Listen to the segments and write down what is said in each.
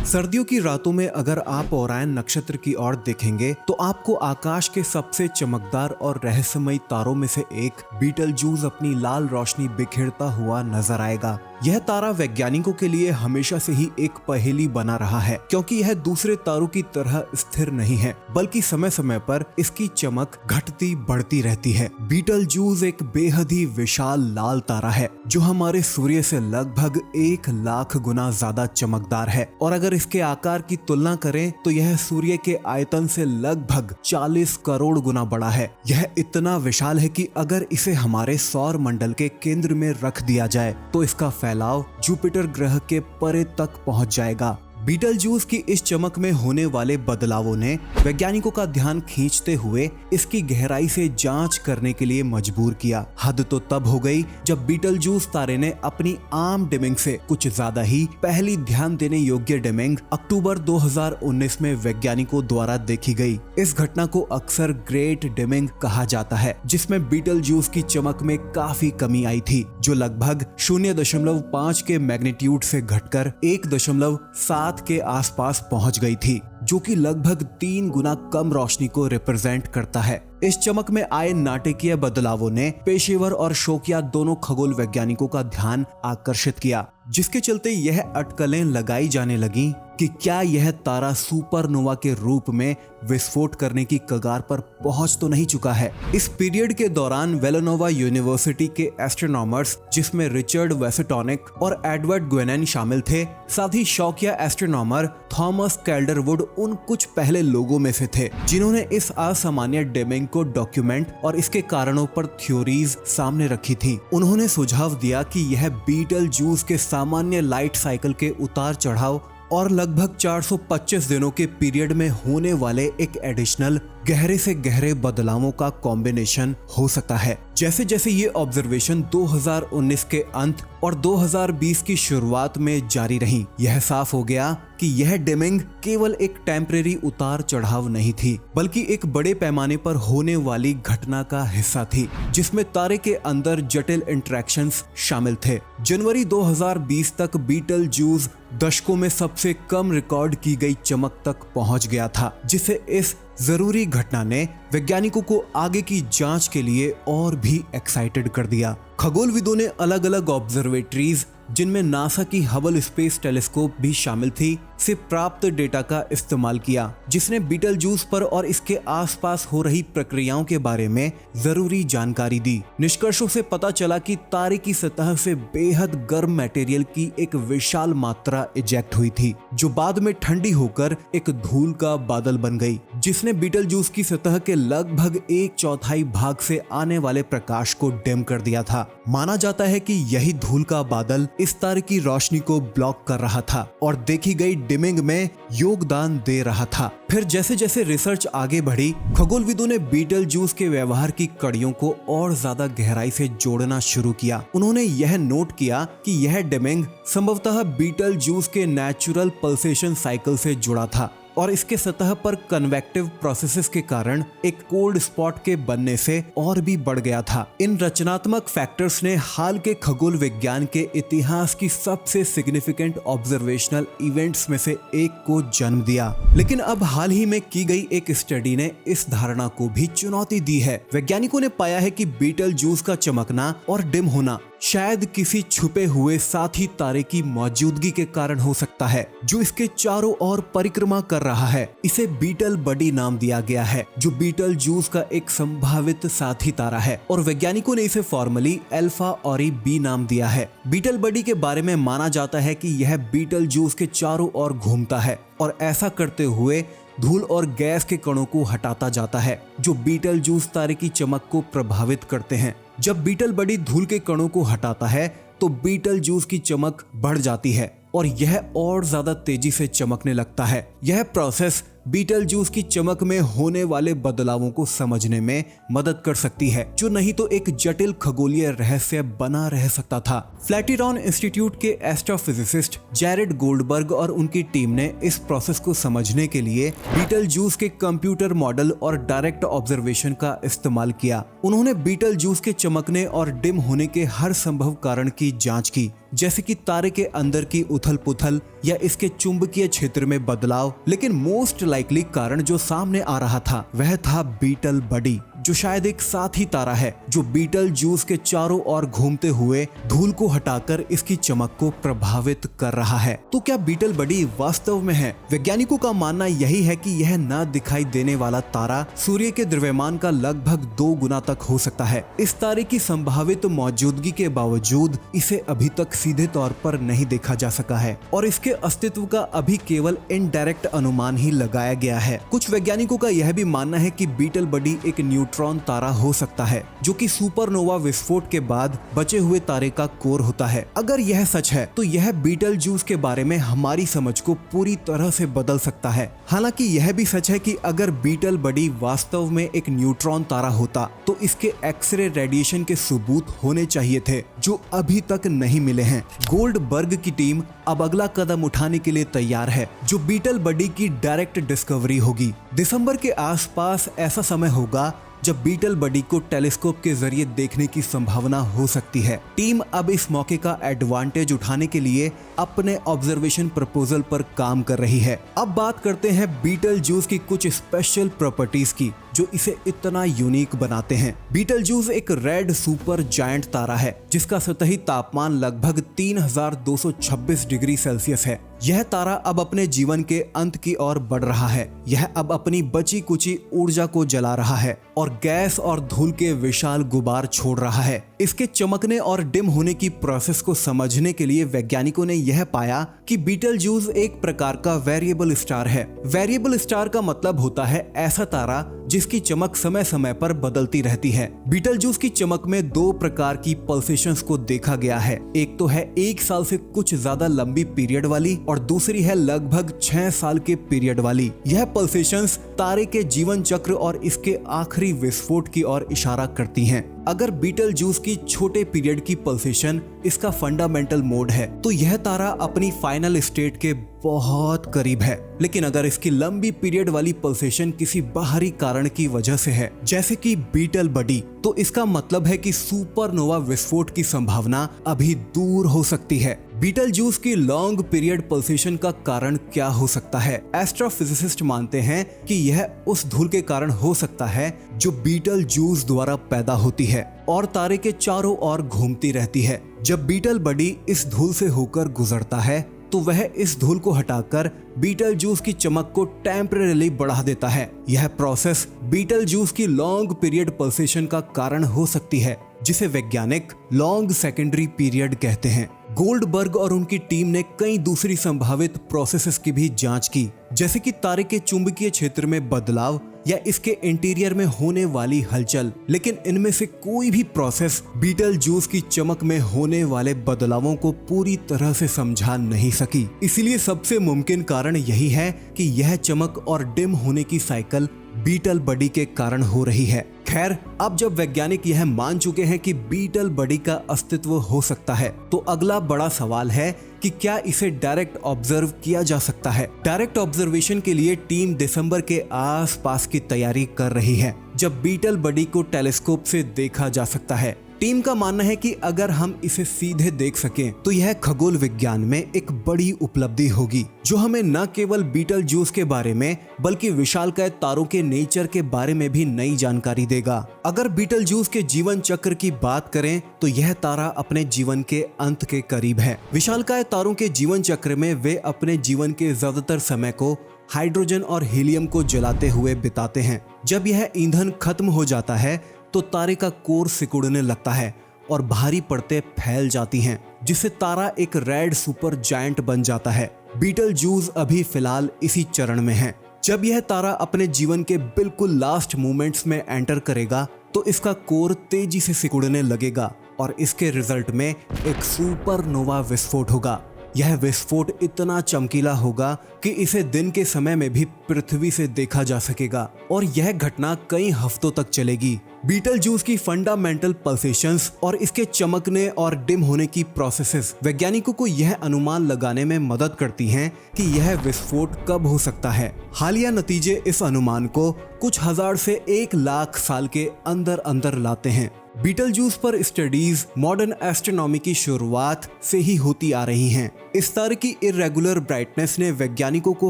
सर्दियों की रातों में अगर आप ओरायन नक्षत्र की ओर देखेंगे तो आपको आकाश के सबसे चमकदार और रहस्यमयी तारों में से एक बीटलजूस अपनी लाल रोशनी बिखेरता हुआ नजर आएगा। यह तारा वैज्ञानिकों के लिए हमेशा से ही एक पहेली बना रहा है, क्योंकि यह दूसरे तारों की तरह स्थिर नहीं है, बल्कि समय समय पर इसकी चमक घटती बढ़ती रहती है। बीटलजूस एक बेहद ही विशाल लाल तारा है जो हमारे सूर्य से लगभग 1,00,000 गुना ज्यादा चमकदार है, और अगर इसके आकार की तुलना करें तो यह सूर्य के आयतन से लगभग 40 करोड़ गुना बड़ा है। यह इतना विशाल है कि अगर इसे हमारे सौर मंडल के केंद्र में रख दिया जाए तो इसका फैलाव जुपिटर ग्रह के परे तक पहुंच जाएगा। बीटलजूस की इस चमक में होने वाले बदलावों ने वैज्ञानिकों का ध्यान खींचते हुए इसकी गहराई से जांच करने के लिए मजबूर किया। हद तो तब हो गई जब बीटलजूस तारे ने अपनी आम डिमिंग से कुछ ज्यादा ही पहली ध्यान देने योग्य डिमिंग अक्टूबर 2019 में वैज्ञानिकों द्वारा देखी गई। इस घटना को अक्सर ग्रेट डिमिंग कहा जाता है, जिसमें बीटलजूस की चमक में काफी कमी आई थी, जो लगभग 0.5 के मैग्नीट्यूड से घटकर 1.7 के आसपास पहुंच गई थी, जो कि लगभग 3 गुना कम रोशनी को रिप्रेजेंट करता है। इस चमक में आए नाटकीय बदलावों ने पेशेवर और शौकिया दोनों खगोल वैज्ञानिकों का ध्यान आकर्षित किया, जिसके चलते यह अटकलें लगाई जाने लगी कि क्या यह तारा सुपरनोवा के रूप में विस्फोट करने की कगार पर पहुंच तो नहीं चुका है। इस पीरियड के दौरान वेलोनोवा यूनिवर्सिटी के एस्ट्रोनॉमर्स, जिसमें रिचर्ड वेसेटोनिक और एडवर्ड ग्वेनेन शामिल थे, साथ ही शौकिया एस्ट्रोनॉमर थॉमस कैल्डरवुड उन कुछ पहले लोगों में से थे जिन्होंने इस असामान्य डिमिंग को डॉक्यूमेंट और इसके कारणों पर थ्योरीज सामने रखी थी। उन्होंने सुझाव दिया कि यह बीटलजूस के सामान्य लाइट साइकिल के उतार चढ़ाव और लगभग 425 दिनों के पीरियड में होने वाले एक एडिशनल गहरे से गहरे बदलावों का कॉम्बिनेशन हो सकता है। जैसे जैसे ये ऑब्जर्वेशन 2019 के अंत और 2020 की शुरुआत में जारी रही, यह साफ हो गया कि यह डिमिंग केवल एक टेम्परेरी उतार चढ़ाव नहीं थी, बल्कि एक बड़े पैमाने पर होने वाली घटना का हिस्सा थी, जिसमें तारे के अंदर जटिल इंटरेक्शंस शामिल थे। जनवरी 2020 तक बीटलजूस दशकों में सबसे कम रिकॉर्ड की गई चमक तक पहुंच गया था, जिसे इस जरूरी घटना ने वैज्ञानिकों को आगे की जांच के लिए और भी एक्साइटेड कर दिया। खगोलविदों ने अलग अलग ऑब्जर्वेटरीज, जिनमें नासा की हबल स्पेस टेलीस्कोप भी शामिल थी, से प्राप्त डेटा का इस्तेमाल किया, जिसने बीटलजूस पर और इसके आसपास हो रही प्रक्रियाओं के बारे में जरूरी जानकारी दी। निष्कर्षों से पता चला कि तारे की सतह से बेहद गर्म मटेरियल की एक विशाल मात्रा इजेक्ट हुई थी, जो बाद में ठंडी होकर एक धूल का बादल बन गई, जिसने बीटलजूस की सतह के लगभग 1/4 भाग से आने वाले प्रकाश को डिम कर दिया था। माना जाता है कि यही धूल का बादल इस तारे की रोशनी को ब्लॉक कर रहा था और देखी गई डिमिंग में योगदान दे रहा था। फिर जैसे जैसे रिसर्च आगे बढ़ी, खगोलविदों ने बीटलजूस के व्यवहार की कड़ियों को और ज्यादा गहराई से जोड़ना शुरू किया। उन्होंने यह नोट किया कि यह डिमिंग संभवतः बीटलजूस के नेचुरल पल्सेशन साइकिल से जुड़ा था और इसके सतह पर कन्वेक्टिव प्रोसेसेस के कारण एक कोल्ड स्पॉट के बनने से और भी बढ़ गया था। इन रचनात्मक फैक्टर्स ने हाल के खगोल विज्ञान के इतिहास की सबसे सिग्निफिकेंट ऑब्जर्वेशनल इवेंट्स में से एक को जन्म दिया। लेकिन अब हाल ही में की गई एक स्टडी ने इस धारणा को भी चुनौती दी है। वैज्ञानिकों ने पाया है कि बीटलजूस का चमकना और डिम होना शायद किसी छुपे हुए साथी तारे की मौजूदगी के कारण हो सकता है, जो इसके चारों ओर परिक्रमा कर रहा है। इसे बीटल बडी नाम दिया गया है, जो बीटलजूस का एक संभावित साथी तारा है, और वैज्ञानिकों ने इसे फॉर्मली अल्फा ऑरी बी नाम दिया है। बीटल बडी के बारे में माना जाता है कि यह बीटलजूस के चारों ओर घूमता है और ऐसा करते हुए धूल और गैस के कणों को हटाता जाता है, जो बीटलजूस तारे की चमक को प्रभावित करते हैं। जब बीटल बडी धूल के कणों को हटाता है तो बीटलजूस की चमक बढ़ जाती है और यह और ज्यादा तेजी से चमकने लगता है। यह प्रोसेस बीटलजूस की चमक में होने वाले बदलावों को समझने में मदद कर सकती है, जो नहीं तो एक जटिल खगोलीय रहस्य बना रह सकता था। फ्लैटिरॉन इंस्टीट्यूट के एस्ट्रोफिजिसिस्ट जैरेड गोल्डबर्ग और उनकी टीम ने इस प्रोसेस को समझने के लिए बीटलजूस के कंप्यूटर मॉडल और डायरेक्ट ऑब्जर्वेशन का इस्तेमाल किया। उन्होंने बीटलजूस के चमकने और डिम होने के हर संभव कारण की जांच की जैसे कि तारे के अंदर की उथल पुथल या इसके चुंबकीय क्षेत्र में बदलाव। लेकिन मोस्ट लाइकली कारण जो सामने आ रहा था वह था बीटल बडी, जो शायद एक साथी तारा है जो बीटल जूस के चारों ओर घूमते हुए धूल को हटाकर इसकी चमक को प्रभावित कर रहा है। तो क्या बीटल बडी वास्तव में है? वैज्ञानिकों का मानना यही है कि यह न दिखाई देने वाला तारा सूर्य के द्रव्यमान का लगभग 2 गुना तक हो सकता है। इस तारे की संभावित मौजूदगी के बावजूद इसे अभी तक सीधे तौर पर नहीं देखा जा सका है और इसके अस्तित्व का अभी केवल इनडायरेक्ट अनुमान ही लगाया गया है। कुछ वैज्ञानिकों का यह भी मानना है कि बीटल बडी एक न्यूट्रॉन तारा हो सकता है जो कि सुपरनोवा विस्फोट के बाद बचे हुए तारे का कोर होता है। अगर यह सच है तो यह बीटल जूस के बारे में हमारी समझ को पूरी तरह से बदल सकता है। हालांकि यह भी सच है कि अगर बीटल बडी वास्तव में एक न्यूट्रॉन तारा होता तो इसके एक्सरे रेडिएशन के सबूत होने चाहिए थे जो अभी तक नहीं मिले हैं। गोल्डबर्ग की टीम अब अगला कदम उठाने के लिए तैयार है जो बीटल बडी की डायरेक्ट डिस्कवरी होगी। दिसंबर के आसपास ऐसा समय होगा जब बीटल बडी को टेलीस्कोप के जरिए देखने की संभावना हो सकती है। टीम अब इस मौके का एडवांटेज उठाने के लिए अपने ऑब्जर्वेशन प्रपोजल पर काम कर रही है। अब बात करते हैं बीटल जूस की कुछ स्पेशल प्रॉपर्टीज की जो इसे इतना यूनिक बनाते हैं। बीटल जूस एक रेड सुपर जायंट तारा है जिसका सतही तापमान लगभग 3226 डिग्री सेल्सियस है। यह तारा अब अपने जीवन के अंत की ओर बढ़ रहा है। यह अब अपनी बची कुची ऊर्जा को जला रहा है और गैस और धूल के विशाल गुबार छोड़ रहा है। इसके चमकने और डिम होने की प्रोसेस को समझने के लिए वैज्ञानिकों ने यह पाया कि बीटल जूस एक प्रकार का वेरिएबल स्टार है। वेरिएबल स्टार का मतलब होता है ऐसा तारा जिसकी चमक समय समय पर बदलती रहती है। बीटल जूस की चमक में 2 प्रकार की पल्सेशंस को देखा गया है। एक तो है 1 साल से कुछ ज्यादा लंबी पीरियड वाली और दूसरी है लगभग 6 साल के पीरियड वाली। यह पल्सेशंस तारे के जीवन चक्र और इसके आखिरी विस्फोट की ओर इशारा करती हैं। अगर बीटल जूस की छोटे पीरियड की पल्सेशन इसका फंडामेंटल मोड है तो यह तारा अपनी फाइनल स्टेट के बहुत करीब है। लेकिन अगर इसकी लंबी पीरियड वाली पल्सेशन किसी बाहरी कारण की वजह से है जैसे कि बीटल बडी तो इसका मतलब है कि सुपरनोवा विस्फोट की संभावना अभी दूर हो सकती है। बीटल जूस की लॉन्ग पीरियड पल्सेशन का कारण क्या हो सकता है? एस्ट्रोफिजिसिस्ट मानते हैं कि यह उस धूल के कारण हो सकता है जो बीटल जूस द्वारा पैदा होती है और तारे के चारों ओर घूमती रहती है। जब बीटल बडी इस धूल से होकर गुजरता है तो वह इस धूल को हटाकर बीटल जूस की चमक को टेम्परेरीली बढ़ा देता है। यह प्रोसेस बीटल जूस की लॉन्ग पीरियड पल्सेशन का कारण हो सकती है जिसे वैज्ञानिक लॉन्ग सेकेंडरी पीरियड कहते हैं। गोल्डबर्ग और उनकी टीम ने कई दूसरी संभावित प्रोसेसेस की भी जांच की जैसे कि तारे के चुंबकीय क्षेत्र में बदलाव या इसके इंटीरियर में होने वाली हलचल। लेकिन इनमें से कोई भी प्रोसेस बीटल जूस की चमक में होने वाले बदलावों को पूरी तरह से समझा नहीं सकी। इसलिए सबसे मुमकिन कारण यही है कि यह चमक और डिम होने की साइकिल बीटल बडी के कारण हो रही है। खैर, अब जब वैज्ञानिक यह मान चुके हैं कि बीटल बडी का अस्तित्व हो सकता है तो अगला बड़ा सवाल है कि क्या इसे डायरेक्ट ऑब्जर्व किया जा सकता है। डायरेक्ट ऑब्जर्वेशन के लिए टीम दिसंबर के आसपास की तैयारी कर रही है जब बीटल बडी को टेलीस्कोप से देखा जा सकता है। टीम का मानना है कि अगर हम इसे सीधे देख सकें तो यह खगोल विज्ञान में एक बड़ी उपलब्धि होगी जो हमें न केवल बीटल जूस के बारे में बल्कि विशालकाय तारों के नेचर के बारे में भी नई जानकारी देगा। अगर बीटल जूस के जीवन चक्र की बात करें तो यह तारा अपने जीवन के अंत के करीब है। विशालकाय तारों के जीवन चक्र में वे अपने जीवन के ज्यादातर समय को हाइड्रोजन और हीलियम को जलाते हुए बिताते हैं। जब यह ईंधन खत्म हो जाता है तो तारे का कोर सिकुड़ने लगता है और भारी परतें फैल जाती हैं जिससे तारा एक रेड सुपर जायंट बन जाता है। बीटल जूस अभी फिलहाल इसी चरण में है। जब यह तारा अपने जीवन के बिल्कुल लास्ट मोमेंट्स में एंटर करेगा तो इसका कोर तेजी से सिकुड़ने लगेगा और इसके रिजल्ट में एक सुपरनोवा विस्फोट होगा। यह विस्फोट इतना चमकीला होगा कि इसे दिन के समय में भी पृथ्वी से देखा जा सकेगा और यह घटना कई हफ्तों तक चलेगी। बीटल जूस की फंडामेंटल पल्सेशंस और इसके चमकने और डिम होने की प्रोसेसेस वैज्ञानिकों को यह अनुमान लगाने में मदद करती हैं कि यह विस्फोट कब हो सकता है। हालिया नतीजे इस अनुमान को कुछ हजार से 1 लाख साल के अंदर अंदर लाते हैं। बीटलजूस पर स्टडीज मॉडर्न एस्ट्रोनॉमी की शुरुआत से ही होती आ रही हैं। इस तारे की इरेगुलर ब्राइटनेस ने वैज्ञानिकों को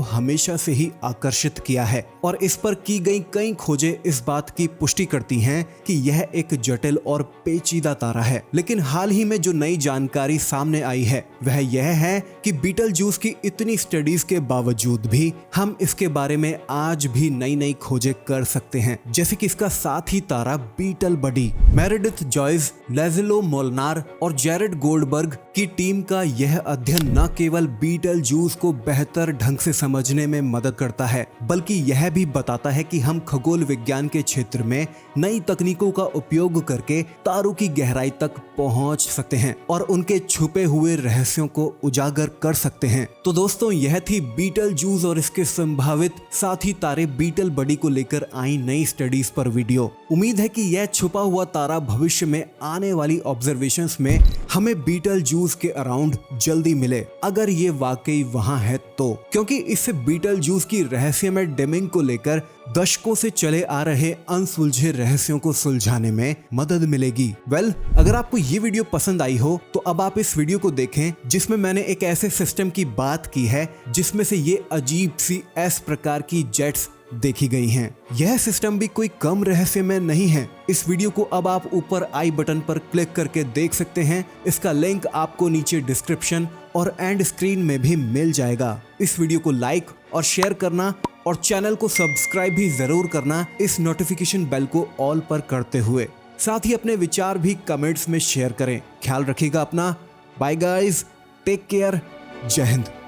हमेशा से ही आकर्षित किया है और इस पर की गई कई खोजें इस बात की पुष्टि करती हैं कि यह एक जटिल और पेचीदा तारा है। लेकिन हाल ही में जो नई जानकारी सामने आई है वह यह है कि बीटलजूस की इतनी स्टडीज के बावजूद भी हम इसके बारे में आज भी नई नई खोजें कर सकते हैं, जैसे कि इसका साथी तारा बीटल बडी। मेरेडिथ जॉयस, लेज़लो मोलनार और जेरेड गोल्डबर्ग की टीम का यह अध्ययन न केवल बीटलजूस को बेहतर ढंग से समझने में मदद करता है, बल्कि यह भी बताता है कि हम खगोल विज्ञान के क्षेत्र में नई तकनीकों का उपयोग करके तारों की गहराई तक पहुंच सकते हैं और उनके छुपे हुए रहस्यों को उजागर कर सकते हैं। तो दोस्तों, यह थी बीटलजूस और इसके संभावित साथी तारे बीटल बडी को लेकर आई नई स्टडीज पर वीडियो। उम्मीद है कि यह छुपा हुआ तारा भविष्य में आने वाली ऑब्जर्वेशंस में हमें बीटलजूस के अराउंड जल्दी मिले, अगर ये वाकई वहां है तो, क्योंकि इससे बीटलजूस की रहस्यमय डिमिंग को लेकर दशकों से चले आ रहे अनसुलझे रहस्यों को सुलझाने में मदद मिलेगी। अगर आपको ये वीडियो पसंद आई हो तो अब आप इस वीडियो को देखें जिसमें मैंने एक ऐसे सिस्टम की बात की है जिसमें से ये अजीब सी एस प्रकार की जेट्स देखी गई हैं। यह सिस्टम भी कोई कम रहस्यमय नहीं है। इस वीडियो को अब आप ऊपर आई बटन पर क्लिक करके देख सकते हैं। इसका लिंक आपको नीचे डिस्क्रिप्शन और एंड स्क्रीन में भी मिल जाएगा। इस वीडियो को लाइक और शेयर करना और चैनल को सब्सक्राइब भी जरूर करना, इस नोटिफिकेशन बेल को ऑल पर करते हुए। साथ ही अपने विचार भी कमेंट्स में शेयर करें। ख्याल रखिएगा अपना। बाय गाइस, टेक केयर, जय हिंद।